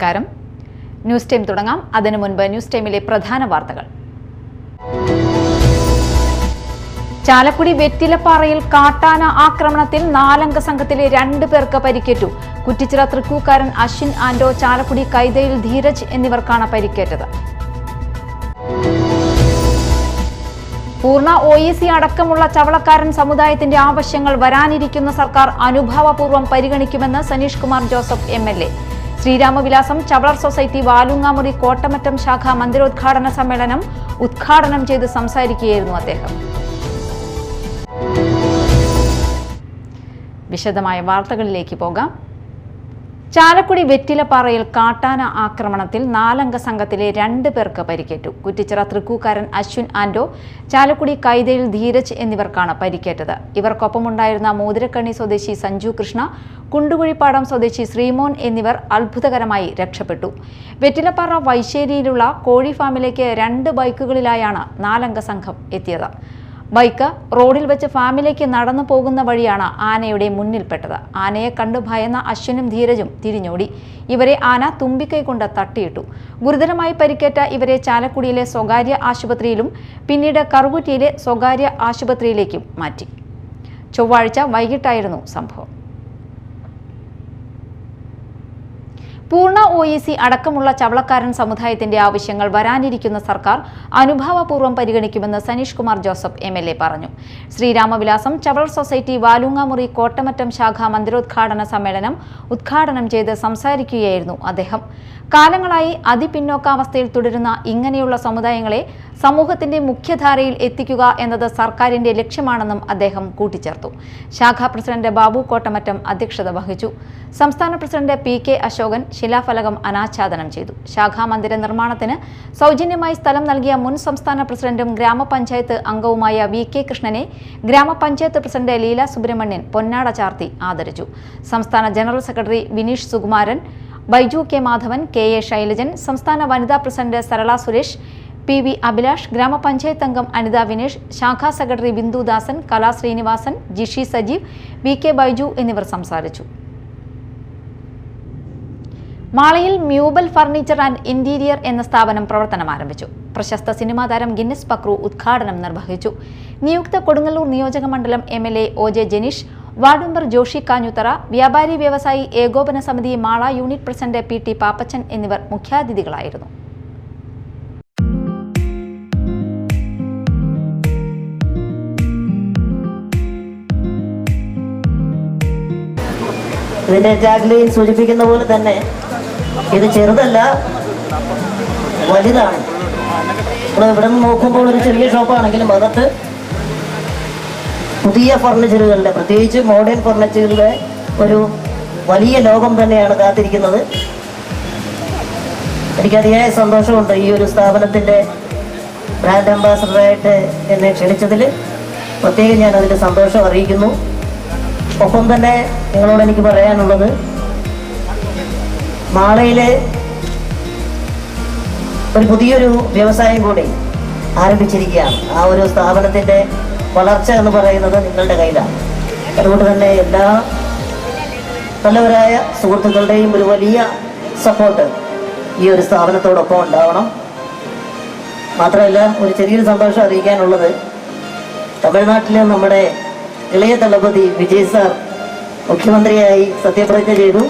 നമസ്കാരം. News time തുടങ്ങാം. അതിനു മുൻപ് ന്യൂസ് ടൈമിലെ പ്രധാന വാർത്തകൾ. ചാലക്കുടി വെറ്റിലപ്പാറയിൽ കാട്ടാന ആക്രമണത്തിൽ 4 അംഗ സംഘത്തിലെ 2 പേർക്ക് പരിക്കേറ്റു. കുറ്റിച്ചിറ തൃക്കൂക്കാരൻ അശ്വിൻ ആൻഡോ, ചാലക്കുടി കൈതയിൽ ധീരജ് എന്നിവർക്കാണ് പരിക്കേറ്റത്. പൂർണ്ണ OEC അടക്കമുള്ള ചവളക്കാരൻ സമുദായത്തിന്റെ ആവശ്യങ്ങൾ വരാനിരിക്കുന്ന സർക്കാർ അനുഭാവപൂർവ്വം പരിഗണിക്കുമെന്ന് സനീഷ് കുമാർ ജോസഫ് MLA. ശ്രീരാമവിലാസം ചവളർ സൊസൈറ്റി വാലുങ്ങാമുറി കോട്ടമറ്റം ശാഖ മന്ദിരോദ്ഘാടന സമ്മേളനം ഉദ്ഘാടനം ചെയ്ത് സംസാരിക്കുകയായിരുന്നു അദ്ദേഹം. വിശദമായ വാർത്തകളിലേക്ക് പോകാം. ചാലക്കുടി വെറ്റിലപ്പാറയിൽ കാട്ടാന ആക്രമണത്തിൽ 4 അംഗ സംഘത്തിലെ 2 പേർക്ക് പരിക്കേറ്റു. കുറ്റിച്ചിറ തൃക്കൂക്കാരൻ അശ്വിൻ ആൻഡോ, ചാലക്കുടി കൈതയിൽ ധീരജ് എന്നിവർക്കാണ് പരിക്കേറ്റത്. ഇവർക്കൊപ്പമുണ്ടായിരുന്ന മോതിരക്കണ്ണി സ്വദേശി സഞ്ജു കൃഷ്ണ, കുണ്ടുകുഴിപ്പാടം സ്വദേശി ശ്രീമോൻ എന്നിവർ അത്ഭുതകരമായി രക്ഷപ്പെട്ടു. വെറ്റിലപ്പാറ വൈശ്ശേരിയിലുള്ള കോഴി ഫാമിലേക്ക് 2 ബൈക്കുകളിലായാണ് 4 അംഗ സംഘം എത്തിയത്. ബൈക്ക് റോഡിൽ വെച്ച് ഫാമിലേക്ക് നടന്നു പോകുന്ന വഴിയാണ് ആനയുടെ മുന്നിൽപ്പെട്ടത്. ആനയെ കണ്ടു ഭയന്ന അശ്വിനും ധീരജും തിരിഞ്ഞോടി. ഇവരെ ആന തുമ്പിക്കൈ കൊണ്ട് തട്ടിയിട്ടു. ഗുരുതരമായി പരിക്കേറ്റ ഇവരെ ചാലക്കുടിയിലെ സ്വകാര്യ ആശുപത്രിയിലും പിന്നീട് കറുകുറ്റിയിലെ സ്വകാര്യ ആശുപത്രിയിലേക്കും മാറ്റി. ചൊവ്വാഴ്ച വൈകിട്ടായിരുന്നു സംഭവം. പൂർണ്ണ OEC അടക്കമുള്ള ചവളക്കാരൻ സമുദായത്തിന്റെ ആവശ്യങ്ങൾ വരാനിരിക്കുന്ന സർക്കാർ അനുഭാവപൂർവ്വം പരിഗണിക്കുമെന്ന് സനീഷ് കുമാർ ജോസഫ് MLA പറഞ്ഞു. ശ്രീരാമവിലാസം ചവളർ സൊസൈറ്റി വാലുങ്ങാമുറി കോട്ടമറ്റം ശാഖ മന്ദിരോദ്ഘാടന സമ്മേളനം ഉദ്ഘാടനം ചെയ്ത് സംസാരിക്കുകയായിരുന്നു അദ്ദേഹം. കാലങ്ങളായി അതിപിന്നോക്കാവസ്ഥയിൽ തുടരുന്ന ഇങ്ങനെയുള്ള സമുദായങ്ങളെ സമൂഹത്തിന്റെ മുഖ്യധാരയിൽ എത്തിക്കുക എന്നത് സർക്കാരിന്റെ ലക്ഷ്യമാണെന്നും അദ്ദേഹം കൂട്ടിച്ചേർത്തു. ശാഖാ പ്രസിഡന്റ് ബാബു കോട്ടമറ്റം അധ്യക്ഷത വഹിച്ചു. സംസ്ഥാന പ്രസിഡന്റ് PK അശോകൻ ശിലാഫലകം അനാച്ഛാദനം ചെയ്തു. ശാഖാ മന്ദിര നിർമ്മാണത്തിന് സൗജന്യമായി സ്ഥലം നൽകിയ മുൻ സംസ്ഥാന പ്രസിഡന്റും ഗ്രാമപഞ്ചായത്ത് അംഗവുമായ VK കൃഷ്ണനെ ഗ്രാമപഞ്ചായത്ത് പ്രസിഡന്റ് ലീല സുബ്രഹ്മണ്യൻ പൊന്നാട ചാർത്തി ആദരിച്ചു. സംസ്ഥാന general secretary Vineesh Sukumaran, Baiju K Madhavan, KA Shailajan, സംസ്ഥാന വനിതാ പ്രസിഡന്റ് സരള സുരേഷ്, PV അഭിലാഷ്, ഗ്രാമപഞ്ചായത്ത് അംഗം അനിത വിനേഷ്, ശാഖാ സെക്രട്ടറി ബിന്ദുദാസൻ, കലാ ശ്രീനിവാസൻ, ജിഷി സജീവ്, VK ബൈജു എന്നിവർ സംസാരിച്ചു. മാളയിൽ മ്യൂബൽ ഫർണിച്ചർ ആൻഡ് ഇന്റീരിയർ എന്ന സ്ഥാപനം പ്രവർത്തനം ആരംഭിച്ചു. പ്രശസ്ത സിനിമാ താരം ഗിന്നസ് പക്രു ഉദ്ഘാടനം നിർവഹിച്ചു. നിയുക്ത കൊടുങ്ങല്ലൂർ നിയോജക മണ്ഡലം MLA OJ Janeesh, ward member Joshi Kanjuthara, Vyapari Vyavasayi Ekopana Samithi Mala unit president PT Pappachan എന്നിവർ മുഖ്യാതിഥികളായിരുന്നു. ഇതിന്റെ ടാഗ്ലൈൻ സൂചിപ്പിക്കുന്ന പോലെ തന്നെ ഇത് ചെറുതല്ല, വലുതാണ്. ഇവിടെ നിന്ന് നോക്കുമ്പോൾ ഒരു ചെറിയ ഷോപ്പാണെങ്കിലും അകത്ത് പുതിയ ഫർണിച്ചറുകളുടെ, പ്രത്യേകിച്ച് മോഡേൺ ഫർണിച്ചറുകളുടെ ഒരു വലിയ ലോകം തന്നെയാണ് കാത്തിരിക്കുന്നത്. എനിക്കതിയായ സന്തോഷമുണ്ട് ഈ ഒരു സ്ഥാപനത്തിൻ്റെ ബ്രാൻഡ് അംബാസഡറായിട്ട് എന്നെ ക്ഷണിച്ചതിൽ. പ്രത്യേകം ഞാൻ അതിൻ്റെ സന്തോഷം അറിയിക്കുന്നു. ഒപ്പം തന്നെ നിങ്ങളോട് എനിക്ക് പറയാനുള്ളത്, മാളയിലെ ഒരു പുതിയൊരു വ്യവസായം കൂടി ആരംഭിച്ചിരിക്കുകയാണ്. ആ ഒരു സ്ഥാപനത്തിൻ്റെ വളർച്ച എന്ന് പറയുന്നത് നിങ്ങളുടെ കയ്യിലാണ്. അതുകൊണ്ട് തന്നെ എല്ലാ നല്ലവരായ സുഹൃത്തുക്കളുടെയും ഒരു വലിയ സപ്പോർട്ട് ഈ ഒരു സ്ഥാപനത്തോടൊപ്പം ഉണ്ടാവണം. മാത്രമല്ല, ഒരു ചെറിയൊരു സന്തോഷം അറിയിക്കാനുള്ളത്, തമിഴ്നാട്ടിലെ നമ്മുടെ ഇളയ തളപതി വിജയ് സാർ മുഖ്യമന്ത്രിയായി സത്യപ്രതിജ്ഞ ചെയ്തു.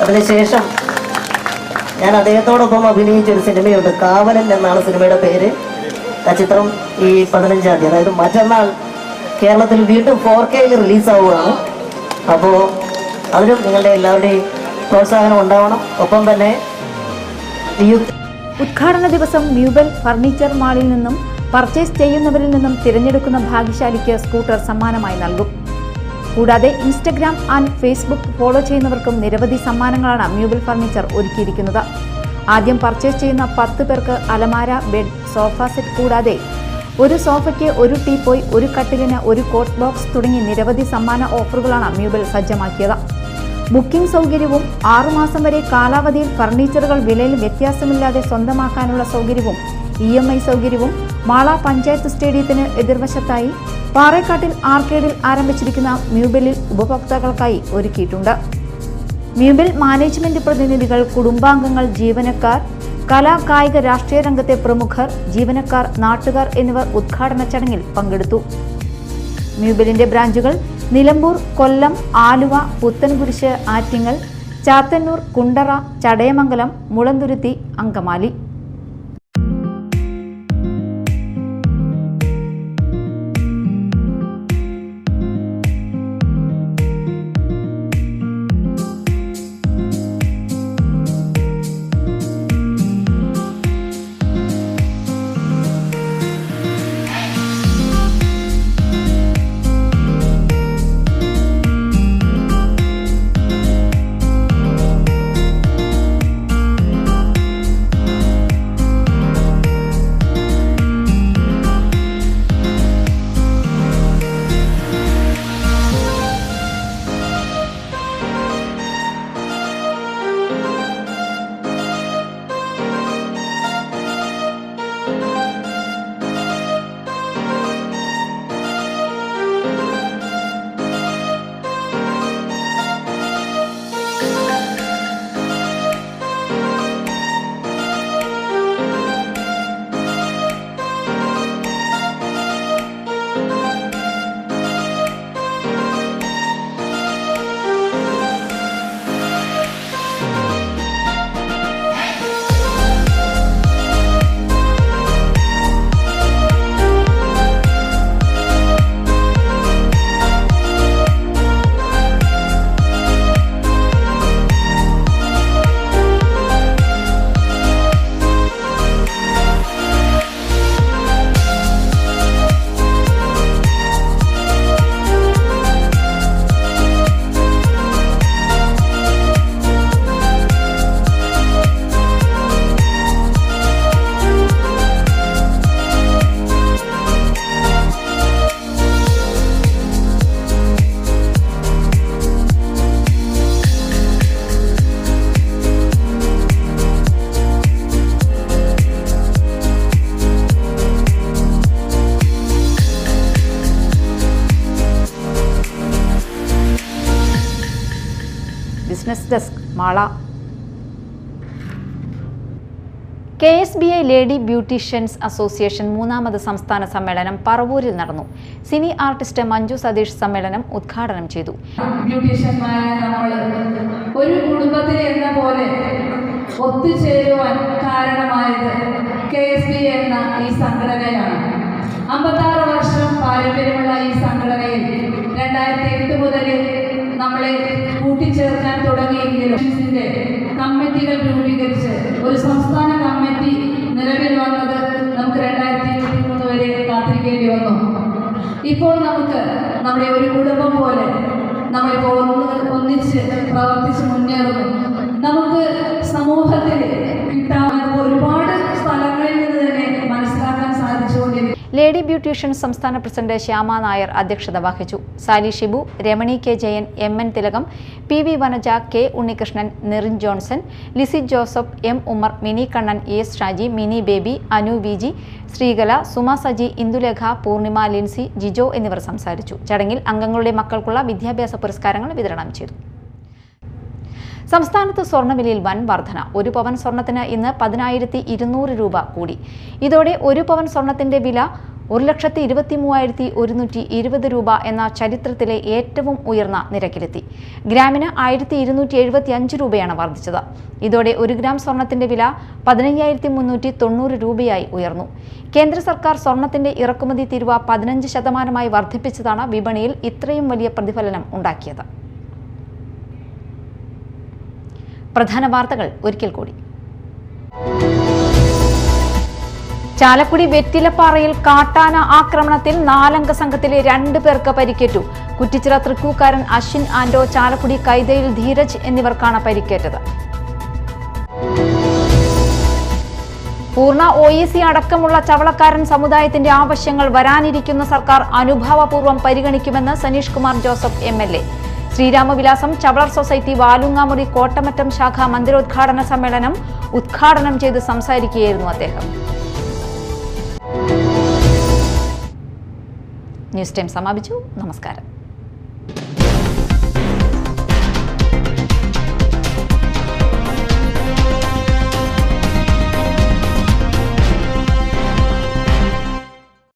അതിനുശേഷം ഞാൻ അദ്ദേഹത്തോടൊപ്പം അഭിനയിച്ചൊരു സിനിമയുണ്ട്, കാവലൻ എന്നാണ് സിനിമയുടെ പേര്. ആ ചിത്രം ഈ 15-ാം തീയതി, അതായത് മറ്റന്നാൾ കേരളത്തിൽ വീണ്ടും 4K റിലീസാവുകയാണ്. അപ്പോൾ അതിലും നിങ്ങളുടെ എല്ലാവരുടെയും പ്രോത്സാഹനം ഉണ്ടാവണം. ഒപ്പം തന്നെ ഉദ്ഘാടന ദിവസം മ്യൂബൽ ഫർണിച്ചർ മാളിൽ നിന്നും പർച്ചേസ് ചെയ്യുന്നവരിൽ നിന്നും തിരഞ്ഞെടുക്കുന്ന ഭാഗ്യശാലിക്ക് സ്കൂട്ടർ സമ്മാനമായി നൽകും. കൂടാതെ ഇൻസ്റ്റഗ്രാം ആൻഡ് ഫേസ്ബുക്ക് ഫോളോ ചെയ്യുന്നവർക്കും നിരവധി സമ്മാനങ്ങളാണ് മ്യൂബൽ ഫർണിച്ചർ ഒരുക്കിയിരിക്കുന്നത്. ആദ്യം പർച്ചേസ് ചെയ്യുന്ന 10 പേർക്ക് അലമാര, ബെഡ്, സോഫ സെറ്റ് കൂടാതെ ഒരു സോഫയ്ക്ക്, ഒരു ടീപ്പോയ്, ഒരു കട്ടിലിന്, ഒരു കോട്ട് ബോക്സ് തുടങ്ങി നിരവധി സമ്മാന ഓഫറുകളാണ് മ്യൂബൽ സജ്ജമാക്കിയത്. ബുക്കിംഗ് സൗകര്യവും 6 മാസം വരെ കാലാവധിയിൽ ഫർണിച്ചറുകൾ വിലയിൽ വ്യത്യാസമില്ലാതെ സ്വന്തമാക്കാനുള്ള സൗകര്യവും EMI സൗകര്യവും മാള പഞ്ചായത്ത് സ്റ്റേഡിയത്തിന് എതിർവശത്തായി പാറേക്കാട്ടിൽ ആർക്കേഡിൽ ആരംഭിച്ചിരിക്കുന്ന മ്യൂബലിൽ ഉപഭോക്താക്കൾക്കായി ഒരുക്കിയിട്ടുണ്ട്. മ്യൂബിൽ മാനേജ്മെന്റ് പ്രതിനിധികൾ, കുടുംബാംഗങ്ങൾ, ജീവനക്കാർ, കലാ, കായിക, രാഷ്ട്രീയ രംഗത്തെ പ്രമുഖർ, ജീവനക്കാർ, നാട്ടുകാർ എന്നിവർ ഉദ്ഘാടന ചടങ്ങിൽ പങ്കെടുത്തു. മ്യൂബിലിന്റെ ബ്രാഞ്ചുകൾ Nilambur, Kollam, Aluva, Puthenkurish, Attingal, Chathannur, Kundara, Chadayamangalam, Mulanthuruthy, Angamaly. Business desk, Mala. KSBI lady beauticians association 3ാമത് സംസ്ഥാന സമ്മേളനം പറവൂരിൽ നടന്നു. സിനി ആർട്ടിസ്റ്റ് മഞ്ജു സതീഷ് സമ്മേളനം ഉദ്ഘാടനം ചെയ്തു. ബ്യൂട്ടീഷ്യന്മാരായ നമ്മൾ ഒരു കുടുംബത്തിൽ എന്ന പോലെ ഒത്തുചേരുവാൻ കാരണമായത് KSBI എന്ന ഈ സംഘടനയാണ്. 56 വർഷം പാരമ്പര്യമുള്ള ഈ സംഘടനയിൽ 2008 മുതൽ നമ്മളെ കൂട്ടിച്ചേർക്കാൻ തുടങ്ങിയെങ്കിലും കമ്മിറ്റികൾ രൂപീകരിച്ച് ഒരു സംസ്ഥാന കമ്മിറ്റി നിലവിൽ വന്നത് നമുക്ക് 2023 വരെ കാത്തിരിക്കേണ്ടി വന്നു. ഇപ്പോൾ നമുക്ക് നമ്മുടെ ഒരു കുടുംബം പോലെ നമ്മളിപ്പോൾ ഒന്നിച്ച് പ്രവർത്തിച്ച് മുന്നേറുന്നു. നമുക്ക് സമൂഹത്തിൽ കിട്ടാവുന്ന ഒരുപാട് സ്ഥലങ്ങളിൽ നിന്ന് തന്നെ മനസ്സിലാക്കാൻ സാധിച്ചുകൊണ്ടിരിക്കും. ലേഡി ബ്യൂട്ടീഷ്യൻ സംസ്ഥാന പ്രസിഡന്റ് ശ്യാമ നായർ അധ്യക്ഷത വഹിച്ചു. Sali Shibu, Ramani K Jayan, MN Thilakam, PV Vanaja, K Unnikrishnan, Nirin Johnson, Lizy Joseph, M Ummer, Mini Kannan, ES Shaji, Mini Baby, Anu VG, Sreekala, Suma Saji, Indulekha, Poornima, Lincy, Jijo എന്നിവർ സംസാരിച്ചു. ചടങ്ങിൽ അംഗങ്ങളുടെ മക്കൾക്കുള്ള വിദ്യാഭ്യാസ പുരസ്കാരങ്ങൾ വിതരണം ചെയ്തു. സംസ്ഥാനത്ത് സ്വർണ്ണവിലയിൽ വൻ വർധന. 1 പവൻ സ്വർണത്തിന് ഇന്ന് 10,200 രൂപ കൂടി. ഇതോടെ 1 പവൻ സ്വർണത്തിന്റെ വില 1,23,120 രൂപ എന്ന ചരിത്രത്തിലെ ഏറ്റവും ഉയർന്ന നിരക്കിലെത്തി. ഗ്രാമിന് 1,275 രൂപയാണ് വർദ്ധിച്ചത്. ഇതോടെ 1 ഗ്രാം സ്വർണത്തിന്റെ വില 15,390 രൂപയായി ഉയർന്നു. കേന്ദ്ര സർക്കാർ സ്വർണത്തിന്റെ ഇറക്കുമതി തീരുവ 15% വർദ്ധിപ്പിച്ചതാണ് വിപണിയിൽ ഇത്രയും വലിയ പ്രതിഫലനം ഉണ്ടാക്കിയത്. പ്രധാന വാർത്തകൾ ഒരിക്കൽ കൂടി. ചാലക്കുടി വെറ്റിലപ്പാറയിൽ കാട്ടാന ആക്രമണത്തിൽ 4-അംഗ സംഘത്തിലെ 2 പേർക്ക് പരിക്കേറ്റു. കുറ്റിച്ചിറ തൃക്കൂക്കാരൻ അശ്വിൻ ആൻഡോ, ചാലക്കുടി കൈതയിൽ ധീരജ് എന്നിവർക്കാണ് പരിക്കേറ്റത്. പൂർണ്ണ OEC അടക്കമുള്ള ചവളക്കാരൻ സമുദായത്തിന്റെ ആവശ്യങ്ങൾ വരാനിരിക്കുന്ന സർക്കാർ അനുഭാവപൂർവ്വം പരിഗണിക്കുമെന്ന് സനീഷ് കുമാർ ജോസഫ് MLA. ശ്രീരാമവിലാസം ചവളർ സൊസൈറ്റി വാലുങ്ങാമുറി കോട്ടമറ്റം ശാഖ മന്ദിരോദ്ഘാടന സമ്മേളനം ഉദ്ഘാടനം ചെയ്ത് സംസാരിക്കുകയായിരുന്നു അദ്ദേഹം. ന്യൂസ് ടൈം സമാപിച്ചു. നമസ്കാരം.